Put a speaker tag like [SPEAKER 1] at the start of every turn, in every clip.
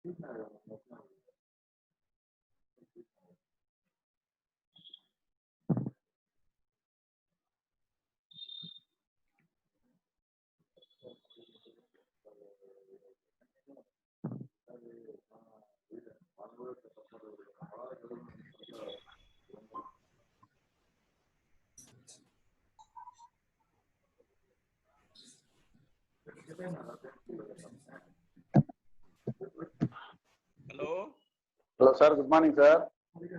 [SPEAKER 1] Hello.
[SPEAKER 2] Hello, sir. Good morning, sir.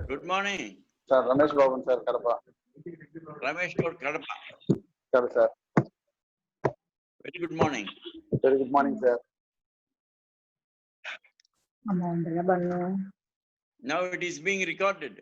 [SPEAKER 1] Good morning.
[SPEAKER 2] Sir, Ramesh Babu, sir, Kadapa.
[SPEAKER 1] Ramesh Gaur Kadapa.
[SPEAKER 2] Sir.
[SPEAKER 1] Very good morning.
[SPEAKER 2] Very good morning, sir.
[SPEAKER 1] Now it is being recorded.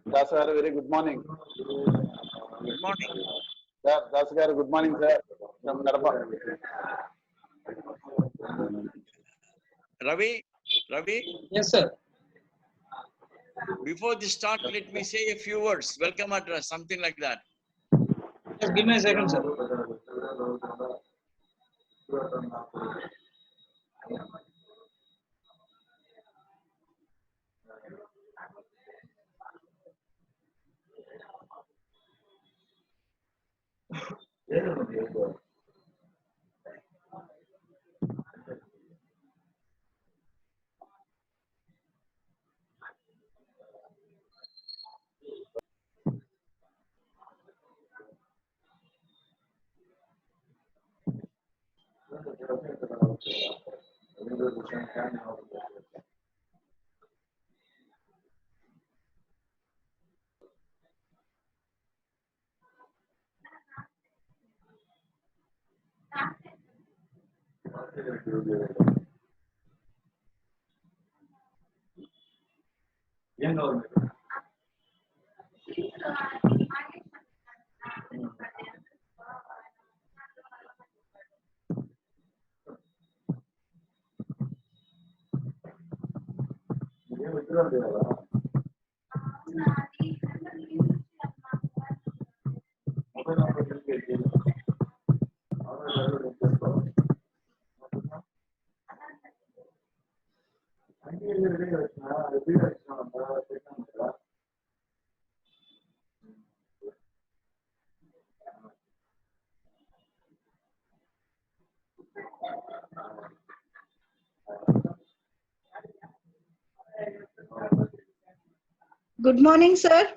[SPEAKER 2] Das sir, very good morning.
[SPEAKER 1] Good morning.
[SPEAKER 2] Sir, Das sir, good morning, sir. From Kadapa.
[SPEAKER 1] Ravi?
[SPEAKER 3] Yes, sir.
[SPEAKER 1] Before the start, let me say a few words. Welcome address, something like that.
[SPEAKER 3] Just give me a second, sir.
[SPEAKER 4] Good morning, sir.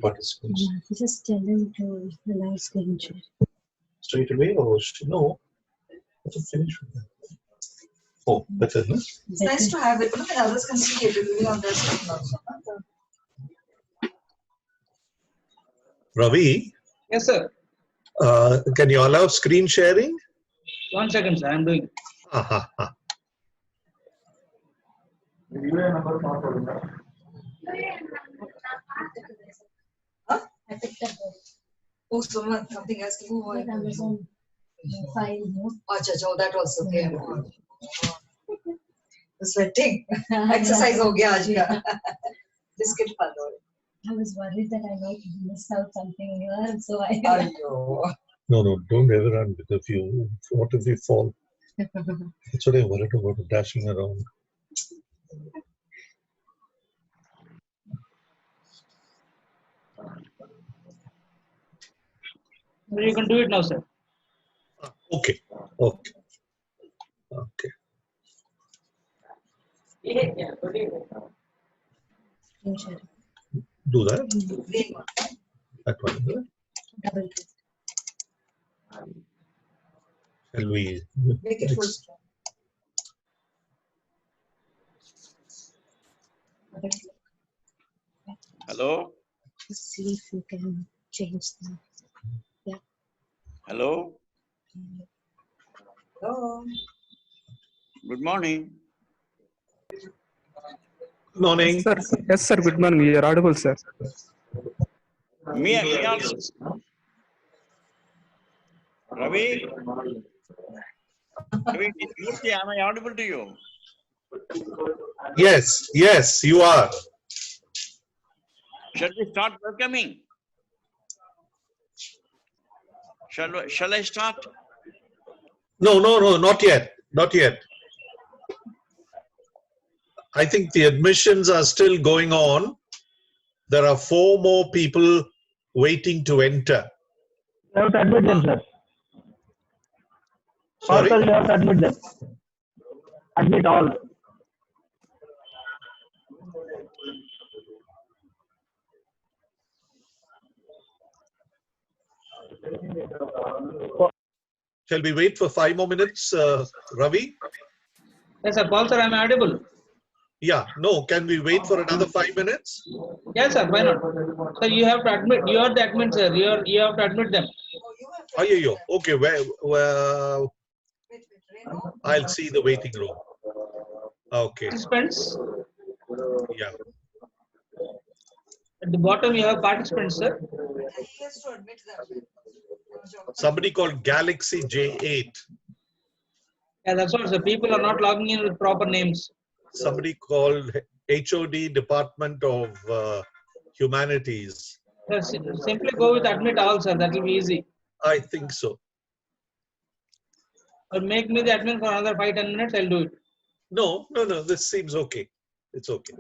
[SPEAKER 5] Participants.
[SPEAKER 4] Just tell them to the live screen share.
[SPEAKER 5] Straight away or no? to finish with that. Oh, better, no?
[SPEAKER 6] It's nice to have it, but others can see it really on their screen also.
[SPEAKER 5] Ravi,
[SPEAKER 3] Yes, sir.
[SPEAKER 5] can you allow screen sharing?
[SPEAKER 3] 1 second, sir. I'm doing.
[SPEAKER 5] Aha.
[SPEAKER 6] Huh? Oh, something else. Oh,
[SPEAKER 7] Amazon file.
[SPEAKER 6] oh, that also came. Sweating. Exercise हो गया आज का. Biscuit खा लो.
[SPEAKER 7] I was worried that I might miss out something here, so I.
[SPEAKER 6] अयो.
[SPEAKER 5] No, don't ever run because what if you fall? That's what I worried about dashing around.
[SPEAKER 3] You can do it now, sir.
[SPEAKER 5] Okay.
[SPEAKER 7] Screen share.
[SPEAKER 5] Do that.
[SPEAKER 6] Green one.
[SPEAKER 5] That one. Is it?
[SPEAKER 7] Double click.
[SPEAKER 5] Shall we?
[SPEAKER 6] Make it full screen.
[SPEAKER 7] Double click.
[SPEAKER 1] Hello?
[SPEAKER 7] Just see if you can change the.
[SPEAKER 1] Hello?
[SPEAKER 6] Hello.
[SPEAKER 1] Good morning.
[SPEAKER 5] Good morning.
[SPEAKER 8] Yes, sir. Good morning. You are audible, sir.
[SPEAKER 1] Me also. Ravi? Ravi, Murthy, am I audible to you?
[SPEAKER 5] Yes, you are.
[SPEAKER 1] Shall we start welcoming? Shall I start?
[SPEAKER 5] No, not yet. I think the admissions are still going on. There are 4 more people waiting to enter.
[SPEAKER 9] You have to admit them, sir.
[SPEAKER 5] Sorry?
[SPEAKER 9] Also, you have to admit them. Admit all.
[SPEAKER 5] Shall we wait for 5 more minutes, Ravi?
[SPEAKER 3] Yes, sir. Paul, sir, I'm audible.
[SPEAKER 5] Yeah, no, can we wait for another 5 minutes?
[SPEAKER 3] Yes, sir. Why not? So you have to admit. You are the admin, sir. You have to admit them.
[SPEAKER 6] Oh, you have to.
[SPEAKER 5] Ayyo, okay, well,
[SPEAKER 6] Wait, Renu.
[SPEAKER 5] I'll see the waiting room. Okay,
[SPEAKER 3] Participants.
[SPEAKER 5] yeah.
[SPEAKER 3] At the bottom, you have participants, sir.
[SPEAKER 6] He has to admit them.
[SPEAKER 5] Somebody called Galaxy J8.
[SPEAKER 3] Yeah, that's all, sir. People are not logging in with proper names.
[SPEAKER 5] Somebody called HOD Department of Humanities.
[SPEAKER 3] Simply go with admit all, sir. That will be easy.
[SPEAKER 5] I think so.
[SPEAKER 3] Or make me the admin for another 5-10 minutes. I'll do it.
[SPEAKER 5] No, this seems okay. It's okay.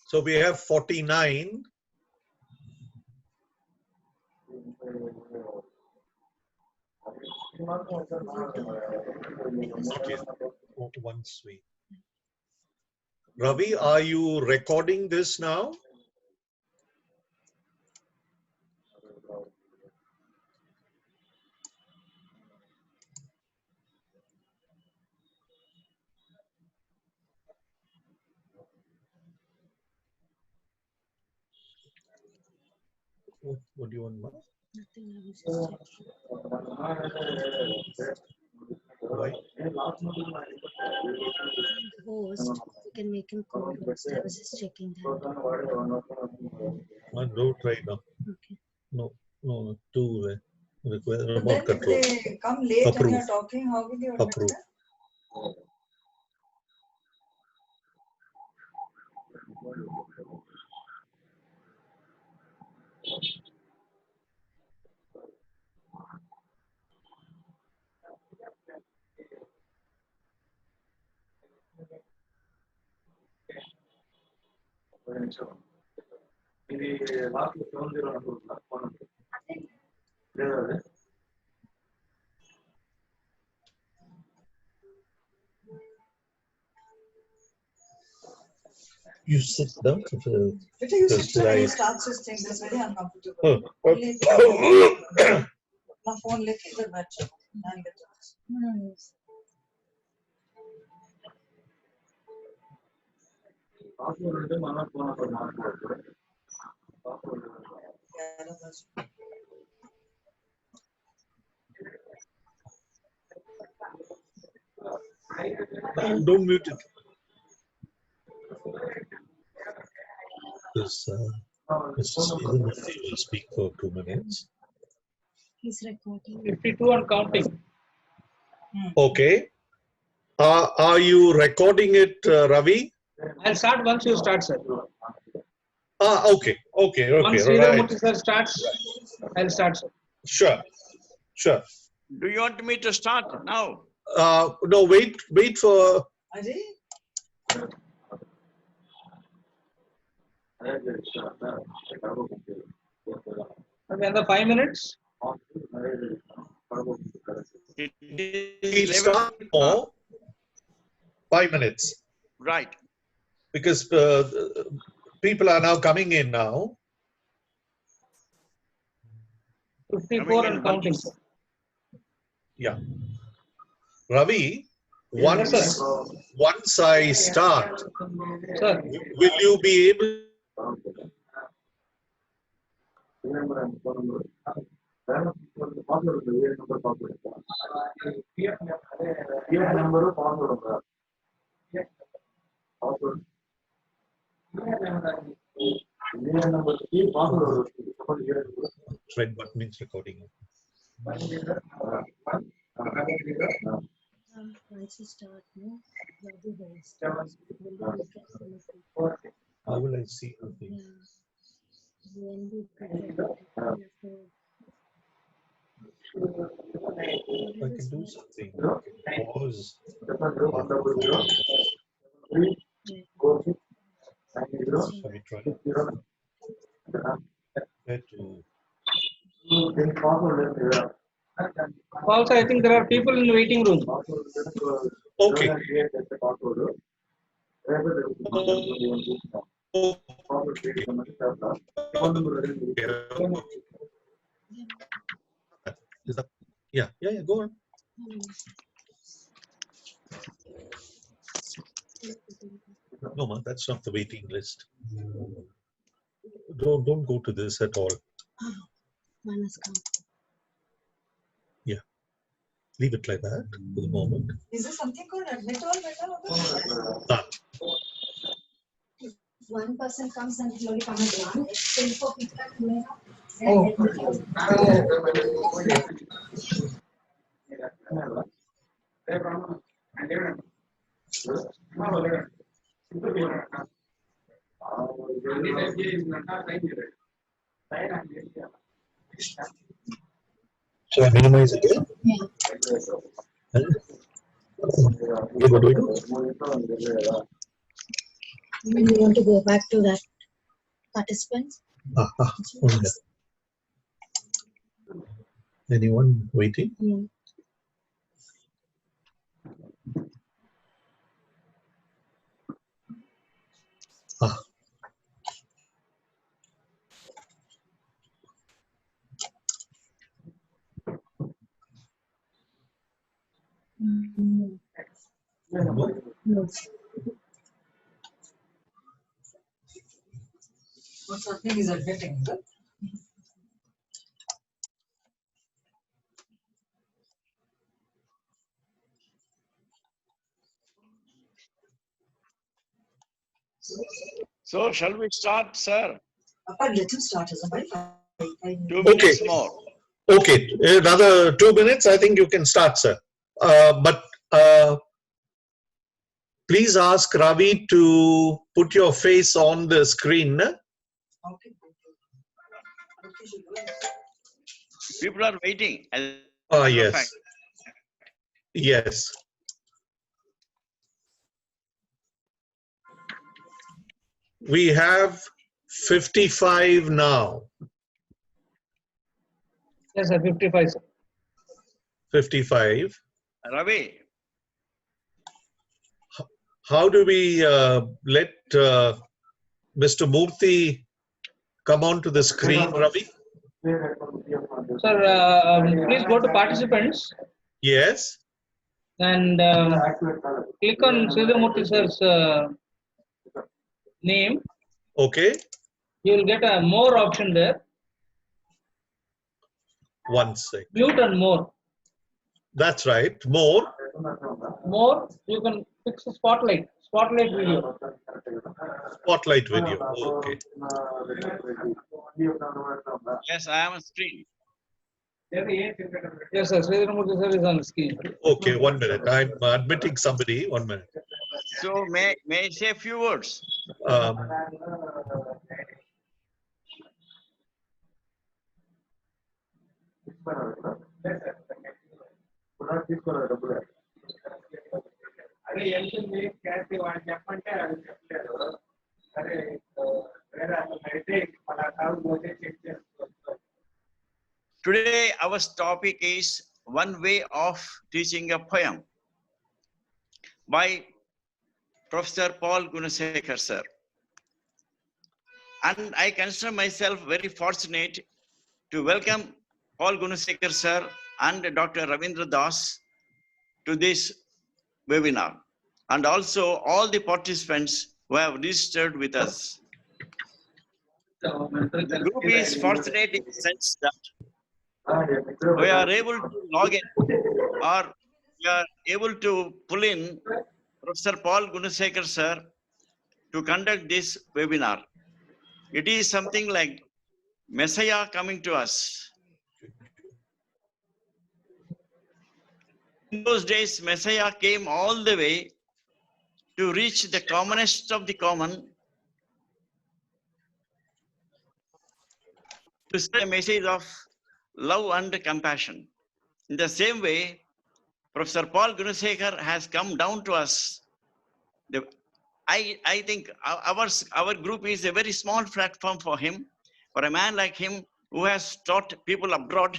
[SPEAKER 5] So we have 49. Once we. Ravi, are you recording this now? What do you want, Ma?
[SPEAKER 7] Nothing. I was just checking.
[SPEAKER 5] Why?
[SPEAKER 7] Host, you can make him co-host. I was just checking that.
[SPEAKER 5] No, try now.
[SPEAKER 7] Okay.
[SPEAKER 5] No, to require
[SPEAKER 6] But
[SPEAKER 5] remote
[SPEAKER 6] then if
[SPEAKER 5] control.
[SPEAKER 6] they come late and
[SPEAKER 5] Approve.
[SPEAKER 6] you're talking, how will you admit
[SPEAKER 5] Approve.
[SPEAKER 6] them?
[SPEAKER 5] You sit down.
[SPEAKER 6] Better you sit
[SPEAKER 5] Just
[SPEAKER 6] down and he
[SPEAKER 5] like-
[SPEAKER 6] starts his thing. That's very uncomfortable.
[SPEAKER 5] Oh,
[SPEAKER 6] Only
[SPEAKER 5] oh.
[SPEAKER 6] my phone left either match. I'll get it. Yeah, that's-
[SPEAKER 5] Don't mute it. This Mr. Stephen Murthy will speak for 2 minutes.
[SPEAKER 7] He's recording.
[SPEAKER 3] 52 and counting.
[SPEAKER 5] Okay. Are you recording it, Ravi?
[SPEAKER 3] I'll start once you start, sir.
[SPEAKER 5] Okay.
[SPEAKER 3] Once
[SPEAKER 5] Right.
[SPEAKER 3] Sriramurthy sir starts, I'll start, sir.
[SPEAKER 5] Sure.
[SPEAKER 1] Do you want me to start now?
[SPEAKER 5] No, wait for.
[SPEAKER 6] Ajay?
[SPEAKER 3] Okay, and the 5 minutes.
[SPEAKER 1] It
[SPEAKER 5] We'll
[SPEAKER 1] is
[SPEAKER 5] start
[SPEAKER 1] 11.
[SPEAKER 5] for 5 minutes
[SPEAKER 1] Right.
[SPEAKER 5] because people are now coming in now.
[SPEAKER 3] 54 and counting, sir.
[SPEAKER 5] Yeah. Ravi,
[SPEAKER 3] Yes,
[SPEAKER 5] once I start,
[SPEAKER 3] Sir,
[SPEAKER 5] will you be able? Red button means recording.
[SPEAKER 7] Once you start, no, you're the host. Will you look at some of the-
[SPEAKER 5] How will I see the thing?
[SPEAKER 7] Yeah. When we present it, you have to-
[SPEAKER 5] I can do something. I can pause. Shall we try? Where to?
[SPEAKER 3] also I think there are people in the waiting room.
[SPEAKER 5] Okay. Is that, yeah, go on. No, man, that's not the waiting list. Don't go to this at all.
[SPEAKER 7] One has come.
[SPEAKER 5] Leave it like that for the moment.
[SPEAKER 6] Is there something called admit all better?
[SPEAKER 5] Done.
[SPEAKER 7] If one person comes and slowly comes down, it's still for people to know.
[SPEAKER 5] Shall I minimize it?
[SPEAKER 7] Yeah.
[SPEAKER 5] Okay, what do we do?
[SPEAKER 7] When you want to go back to that participants.
[SPEAKER 5] Okay. Anyone waiting?
[SPEAKER 7] Yeah. No. No.
[SPEAKER 6] What's happening is admitting. Huh?
[SPEAKER 1] So shall we start, sir?
[SPEAKER 6] Papa, let him start as a wife.
[SPEAKER 1] 2 minutes more.
[SPEAKER 5] Okay, another 2 minutes. I think you can start, sir. But please ask Ravi to put your face on the screen.
[SPEAKER 6] Okay.
[SPEAKER 1] People are waiting.
[SPEAKER 5] Yes. Yes. We have 55 now.
[SPEAKER 3] Yes, sir, 55, sir.
[SPEAKER 5] 55.
[SPEAKER 1] Ravi,
[SPEAKER 5] How do we let Mr. Murthy come on to the screen, Ravi?
[SPEAKER 3] Sir, please go to participants
[SPEAKER 5] Yes.
[SPEAKER 3] and click on Sridharmurthy sir's name.
[SPEAKER 5] Okay.
[SPEAKER 3] You will get a more option there.
[SPEAKER 5] One sec.
[SPEAKER 3] Mute and more.
[SPEAKER 5] That's right. More.
[SPEAKER 3] More, you can fix the spotlight. Spotlight video.
[SPEAKER 5] Spotlight video. Okay.
[SPEAKER 1] Yes, I am on screen.
[SPEAKER 3] Yes, sir. Sridharmurthy sir is on the screen.
[SPEAKER 5] Okay, 1 minute. I'm admitting somebody. 1 minute.
[SPEAKER 1] So may I say a few words?
[SPEAKER 5] Um,
[SPEAKER 1] Today our topic is one way of teaching a poem by Professor Paul Gunasekar sir. And I consider myself very fortunate to welcome Paul Gunasekar sir and Dr. Ravindra Das to this webinar, and also all the participants who have registered with us. The group is fortunate in the sense that we are able to log in, or we are able to pull in Professor Paul Gunasekar sir to conduct this webinar. It is something like Messiah coming to us. In those days, Messiah came all the way to reach the commonest of the common, to spread a message of love and compassion. In the same way, Professor Paul Gunasekar has come down to us. I think our group is a very small platform for him, for a man like him who has taught people abroad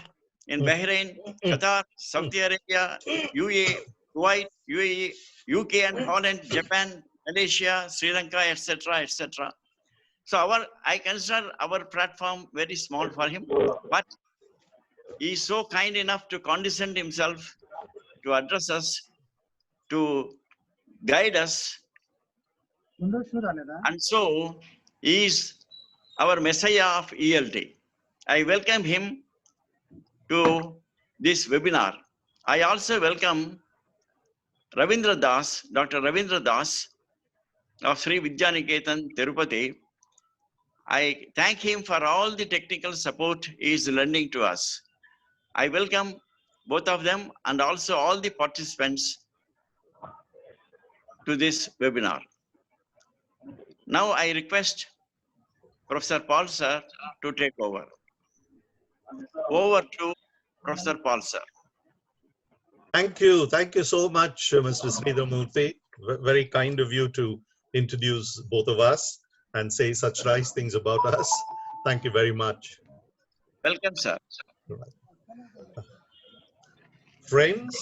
[SPEAKER 1] in Bahrain, Qatar, Saudi Arabia, Kuwait, UAE, UK and Holland, Japan, Malaysia, Sri Lanka, etc., etc. So I consider our platform very small for him, but he is so kind enough to condescend himself to address us, to guide us. And so he is our Messiah of ELT. I welcome him to this webinar. I also welcome Ravindra Das, Dr. Ravindra Das of Sri Vidyaniketan, Tirupati. I thank him for all the technical support he is lending to us. I welcome both of them and also all the participants to this webinar. Now I request Professor Paul sir to take over. Over to Professor Paul sir.
[SPEAKER 5] Thank you. Thank you so much, Mr. Sridharmurthy. Very kind of you to introduce both of us and say such nice things about us. Thank you very much.
[SPEAKER 1] Welcome, sir.
[SPEAKER 5] Friends,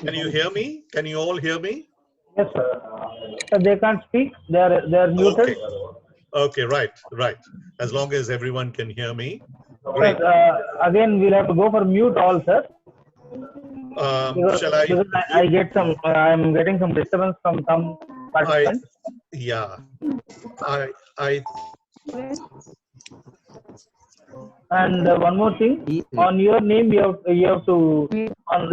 [SPEAKER 5] can you hear me? Can you all hear me?
[SPEAKER 9] Yes, sir. So they can't speak. They are muted.
[SPEAKER 5] Okay. Okay, right. As long as everyone can hear me.
[SPEAKER 9] Great. Again, we'll have to go for mute all, sir.
[SPEAKER 5] Shall I?
[SPEAKER 9] Because I get some. I'm getting some disturbance from some participants. And one more thing, on your name you have to click on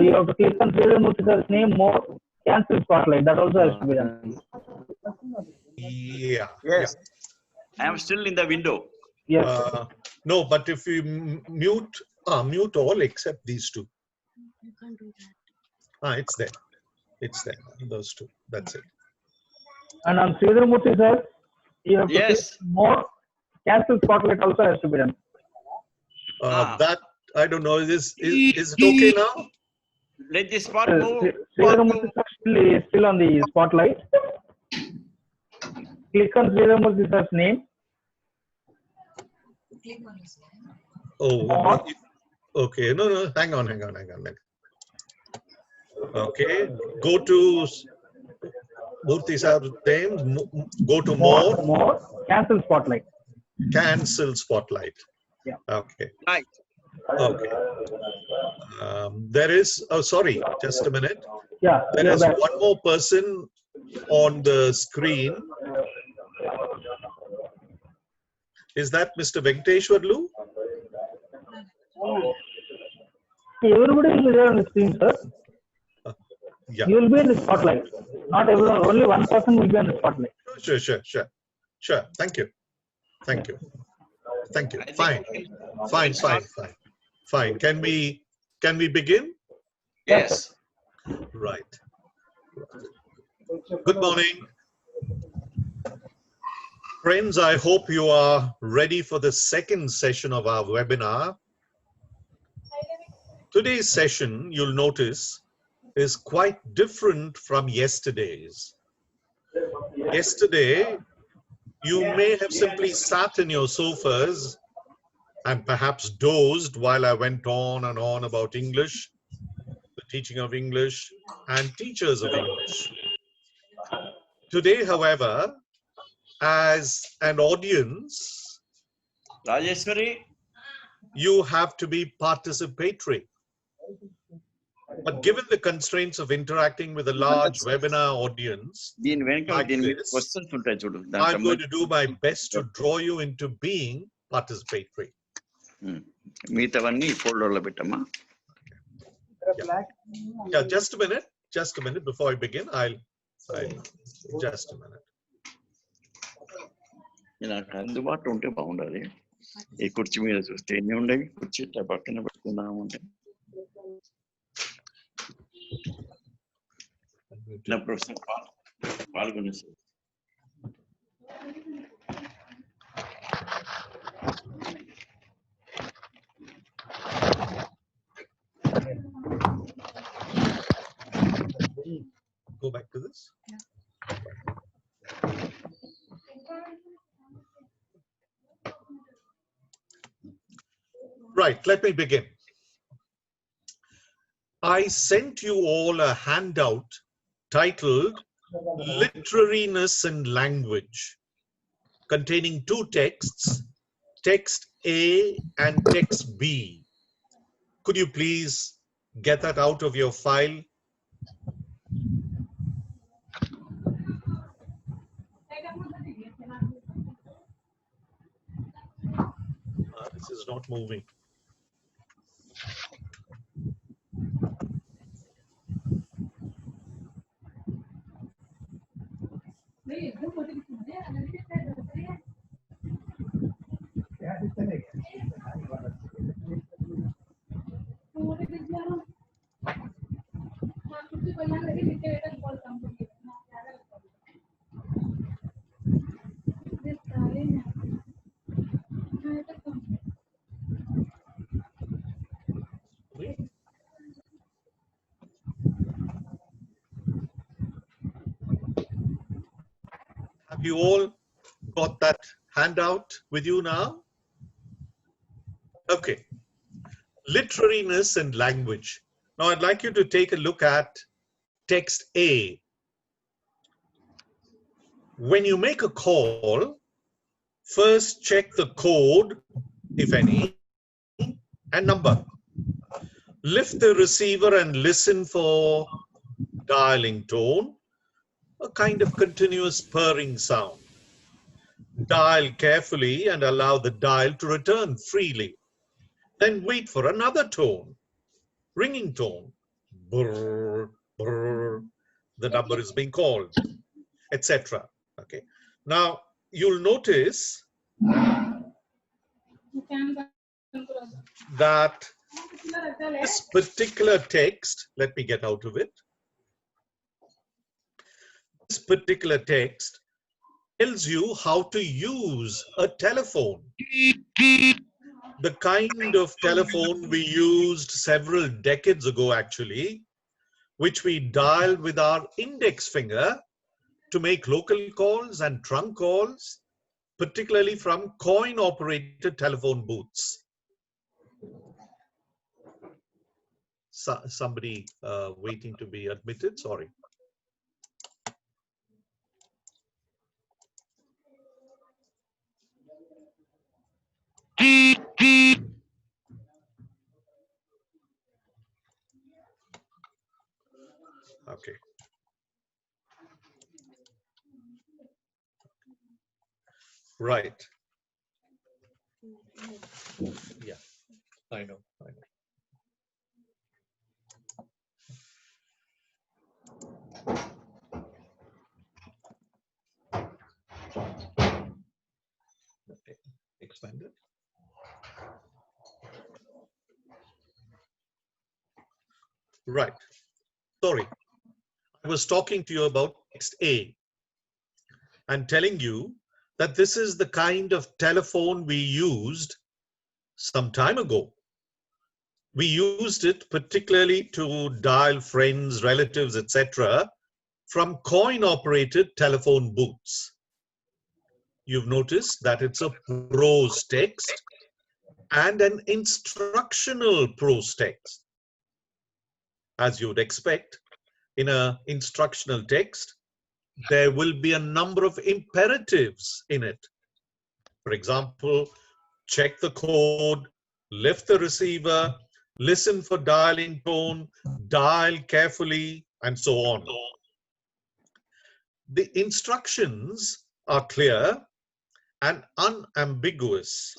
[SPEAKER 9] Sridharmurthy sir's name, more cancel spotlight. That also has to be done.
[SPEAKER 5] Yeah.
[SPEAKER 1] Yes. I am still in the window.
[SPEAKER 9] Yes.
[SPEAKER 5] No, but if you mute all except these two.
[SPEAKER 7] You can't do that.
[SPEAKER 5] It's there. It's there. Those two. That's it.
[SPEAKER 9] And on Sridharmurthy sir, you have to
[SPEAKER 1] Yes.
[SPEAKER 9] click more cancel spotlight also has to be done.
[SPEAKER 5] That I don't know. Is it okay now?
[SPEAKER 1] Let the spot move.
[SPEAKER 9] Sridharmurthy sir is still on the spotlight. Click on Sridharmurthy sir's name.
[SPEAKER 6] Click on his name.
[SPEAKER 5] Oh, okay. No. Hang on. Okay. Go to Murthy sir, name, go to more,
[SPEAKER 9] More. Cancel spotlight.
[SPEAKER 5] cancel spotlight.
[SPEAKER 9] Yeah.
[SPEAKER 5] Okay.
[SPEAKER 1] Right.
[SPEAKER 5] Okay. There is, oh, sorry, just a minute.
[SPEAKER 9] Yeah.
[SPEAKER 5] There
[SPEAKER 9] you're
[SPEAKER 5] is
[SPEAKER 9] back.
[SPEAKER 5] one more person on the screen. Is that Mr. Venkateshwarlu?
[SPEAKER 9] Everybody will be there on the screen, sir.
[SPEAKER 5] Yeah.
[SPEAKER 9] You will be in the spotlight. Not everyone. Only one person will be on the spotlight.
[SPEAKER 5] Sure. Thank you. Thank you. Thank you.
[SPEAKER 1] I think-
[SPEAKER 5] Fine. Can we begin?
[SPEAKER 1] Yes.
[SPEAKER 5] Right. Good morning. Friends, I hope you are ready for the second session of our webinar. Today's session, you'll notice, is quite different from yesterday's. Yesterday, you may have simply sat in your sofas and perhaps dozed while I went on and on about English, the teaching of English, and teachers of English. Today, however, as an audience,
[SPEAKER 1] Rajeshwari,
[SPEAKER 5] you have to be participatory. But given the constraints of interacting with a large webinar audience,
[SPEAKER 1] దీని వెనక
[SPEAKER 5] like
[SPEAKER 1] దీని మీద
[SPEAKER 5] this,
[SPEAKER 1] questions ఉంటాయి చూడు.
[SPEAKER 5] I'm going to do my best to draw you into being participatory.
[SPEAKER 1] మిగతావన్నీ ఫోల్డర్లో పెట్టమ్మా.
[SPEAKER 5] Yeah, just a minute before I begin. I'll just a minute.
[SPEAKER 1] నాకు అందుబాటులో ఉంటే బాగుండాలి. ఈ కుర్చీ మీద చూస్తే ఎన్ని ఉండేవి, కుర్చీ ఇట్లా పక్కన పెట్టుకున్నాము అంటే నా ప్రొఫెసర్ పాల్గొనే sir.
[SPEAKER 5] Go back to this. Right, let me begin. I sent you all a handout titled Literariness and Language, containing two texts, text A and text B. Could you please get that out of your file? This is not moving. Have you all got that handout with you now? Okay. Literariness and language. Now I'd like you to take a look at text A. When you make a call, first check the code, if any, and number. Lift the receiver and listen for dialing tone, a kind of continuous purring sound. Dial carefully and allow the dial to return freely. Then wait for another tone, ringing tone. Brrr, brrr, the number is being called, etc. Okay. Now you'll notice that this particular text, let me get out of it. This particular text tells you how to use a telephone. The kind of telephone we used several decades ago, actually, which we dialed with our index finger to make local calls and trunk calls, particularly from coin-operated telephone booths. Somebody waiting to be admitted, sorry. Okay. Right. Yeah, I know. Okay. Expand it. Right. Sorry. I was talking to you about text A and telling you that this is the kind of telephone we used some time ago. We used it particularly to dial friends, relatives, etc. from coin-operated telephone booths. You've noticed that it's a prose text and an instructional prose text. As you would expect, in an instructional text, there will be a number of imperatives in it. For example, check the code, lift the receiver, listen for dialing tone, dial carefully, and so on. The instructions are clear and unambiguous.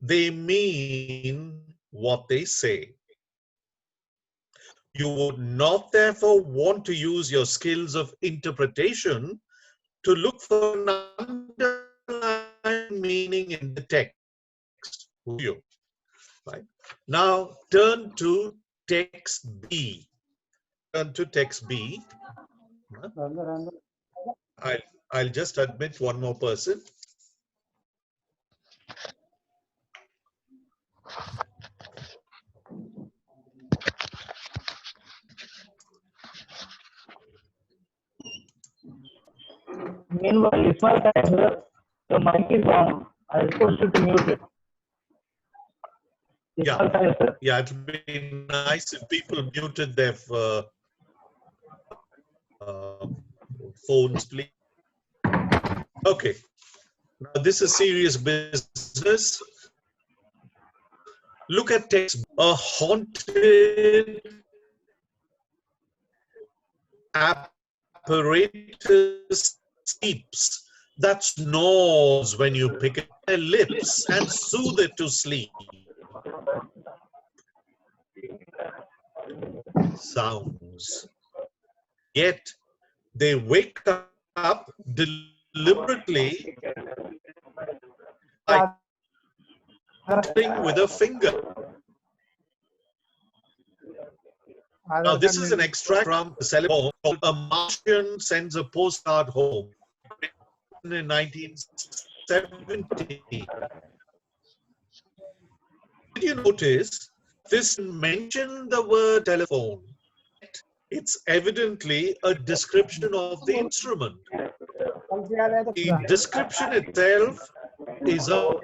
[SPEAKER 5] They mean what they say. You would not therefore want to use your skills of interpretation to look for an underlying meaning in the text. Right? Now turn to text B. Turn to text B. I'll just admit one more person.
[SPEAKER 9] Meanwhile, Ismail Kaiser, your mic is on. I request you to mute it. Ismail Kaiser.
[SPEAKER 5] Yeah, it would be nice if people muted their phones, please. Okay. Now this is serious business. Look at text. A haunted apparatus sleeps that snores when you pick at their lips and soothe it to sleep. Sounds. Yet they wake up deliberately by tapping with a finger. Now, this is an extract from the celebrity called A Martian Sends a Postcard Home in 1970. Did you notice this mentioned the word telephone? It's evidently a description of the instrument. The description itself is a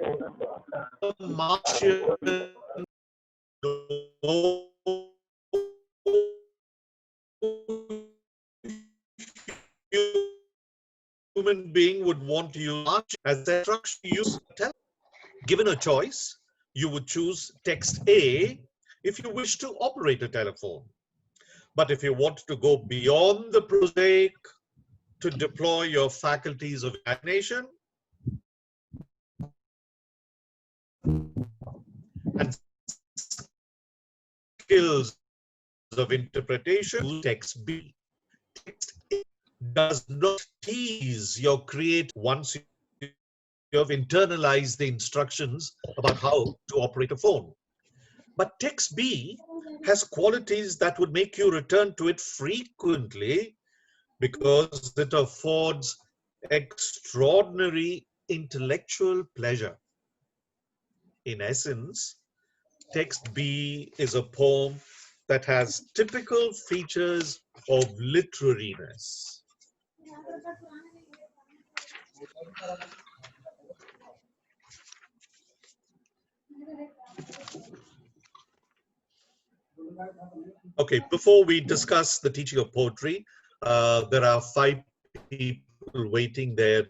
[SPEAKER 5] Martian human being would want to use as a instruction to use telephone. Given a choice, you would choose text A if you wish to operate a telephone. But if you want to go beyond the prosaic to deploy your faculties of imagination and skills of interpretation, text B. Text A does not tease your creativity once you have internalized the instructions about how to operate a phone. But text B has qualities that would make you return to it frequently because it affords extraordinary intellectual pleasure. In essence, text B is a poem that has typical features of literariness. Okay, before we discuss the teaching of poetry, there are 5 people waiting there.